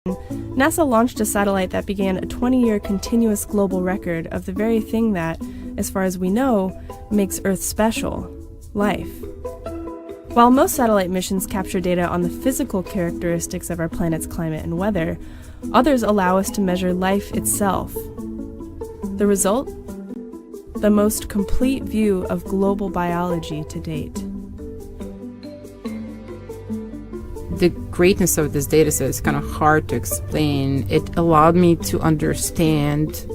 NASA launched a satellite that began a 20-year continuous global record of the very thing that, as far as we know, makes Earth special: life. While most satellite missions capture data on the physical characteristics of our planet's climate and weather, others allow us to measure life itself. The result? The most complete view of global biology to date. The greatness of this data set is kind of hard to explain. It allowed me to understand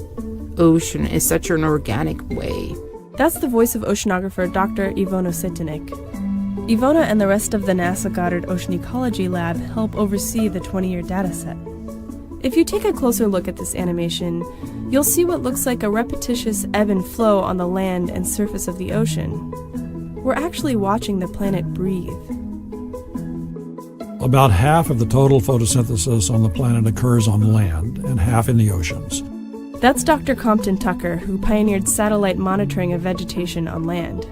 ocean in such an organic way. That's the voice of oceanographer Dr. Ivona Sitinic. Ivona and the rest of the NASA Goddard Ocean Ecology Lab help oversee the 20-year dataset. If you take a closer look at this animation, you'll see what looks like a repetitious ebb and flow on the land and surface of the ocean. We're actually watching the planet breathe. About half of the total photosynthesis on the planet occurs on land and half in the oceans. That's Dr. Compton Tucker, who pioneered satellite monitoring of vegetation on land.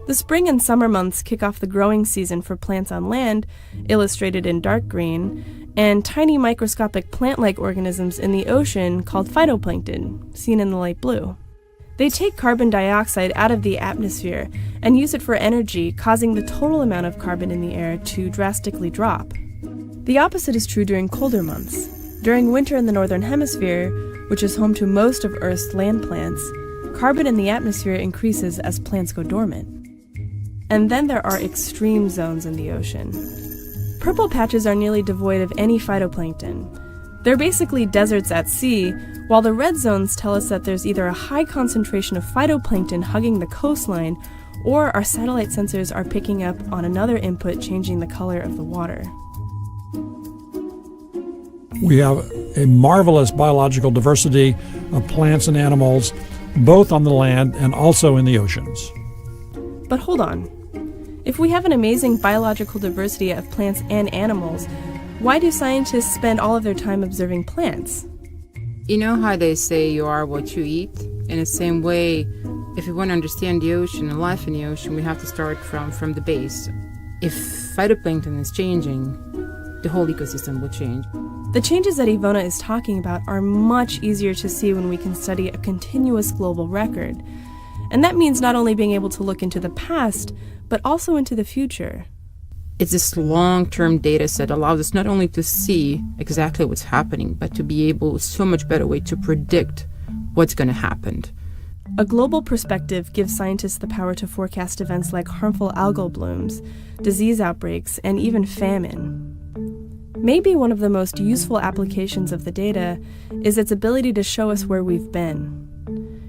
The spring and summer months kick off the growing season for plants on land, illustrated in dark green, and tiny microscopic plant-like organisms in the ocean called phytoplankton, seen in the light blue. They take carbon dioxide out of the atmosphere and use it for energy, causing the total amount of carbon in the air to drastically drop. The opposite is true during colder months. During winter in the northern hemisphere, which is home to most of Earth's land plants, carbon in the atmosphere increases as plants go dormant. And then there are extreme zones in the ocean. Purple patches are nearly devoid of any phytoplankton. They're basically deserts at sea, while the red zones tell us that there's either a high concentration of phytoplankton hugging the coastline, or our satellite sensors are picking up on another input changing the color of the water. We have a marvelous biological diversity of plants and animals, both on the land and also in the oceans. But hold on. If we have an amazing biological diversity of plants and animals, why do scientists spend all of their time observing plants? You know how they say you are what you eat? In the same way, if we want to understand the ocean and life in the ocean, we have to start from the base. If phytoplankton is changing, the whole ecosystem will change. The changes that Ivona is talking about are much easier to see when we can study a continuous global record. And that means not only being able to look into the past, but also into the future. It's this long-term data set allows us not only to see exactly what's happening, but to be able, so much better way to predict what's going to happen. A global perspective gives scientists the power to forecast events like harmful algal blooms, disease outbreaks, and even famine. Maybe one of the most useful applications of the data is its ability to show us where we've been.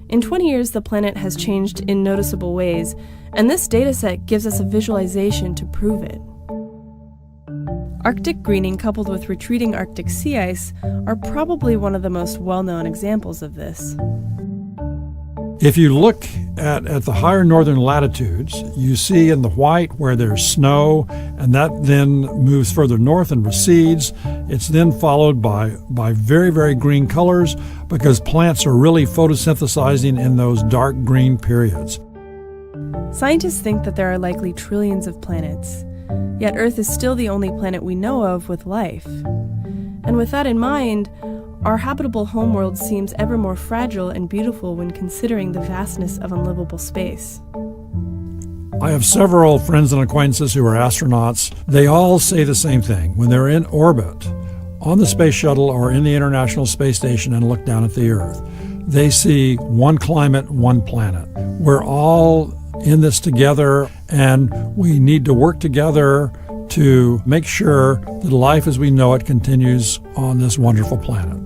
In 20 years, the planet has changed in noticeable ways, and this dataset gives us a visualization to prove it. Arctic greening coupled with retreating Arctic sea ice are probably one of the most well-known examples of this. If you look at the higher northern latitudes, you see in the white where there's snow, and that then moves further north and recedes. It's then followed by very, very green colors because plants are really photosynthesizing in those dark green periods. Scientists think that there are likely trillions of planets, yet Earth is still the only planet we know of with life. And with that in mind, our habitable homeworld seems ever more fragile and beautiful when considering the vastness of unlivable space. I have several friends and acquaintances who are astronauts. They all say the same thing. When they're in orbit, on the space shuttle or in the International Space Station and look down at the Earth, they see one climate, one planet. We're all in this together, and we need to work together to make sure that life as we know it continues on this wonderful planet.